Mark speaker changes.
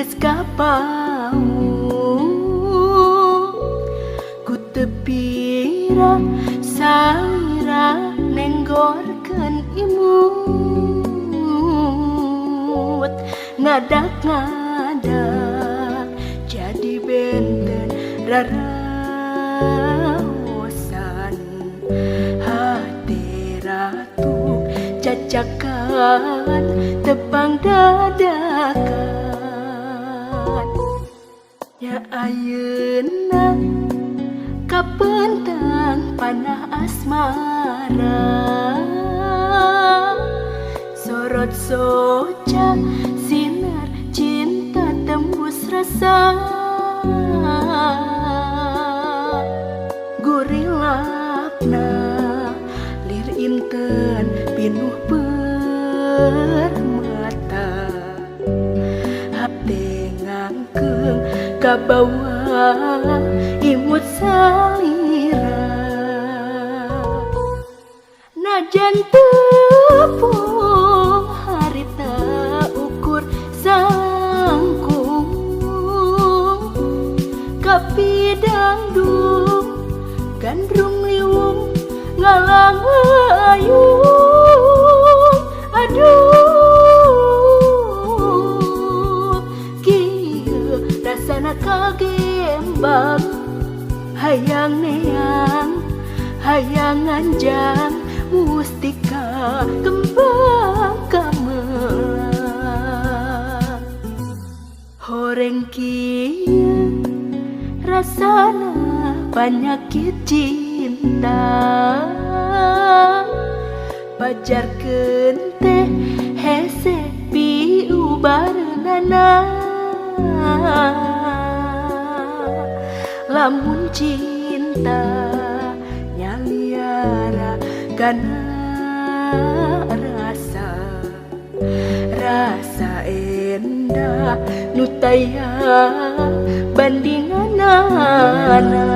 Speaker 1: geus kapau ku tepira saira nenggorkeun imut ngadak-ngadak jadi benten raraosan hati ratu cacakan tepang dadakan ya ayeuna kapentang panah asmara sorot soca sinar cinta tembus rasa gurilapna lir inten pinuh permata hate ngangkeung kabawa imut salira najan tepung harita ukur sangkung kapidangdung gandrung liwung ngalang ayung aduh kieu rasana kagembang hayang neang hayang anjang mustika kembang kamelang horeng kieu rasana penyakit cinta pajarkeun teh hese piu bareunana lamun cinta nyaliara kana rasa endah nu taya bandinganana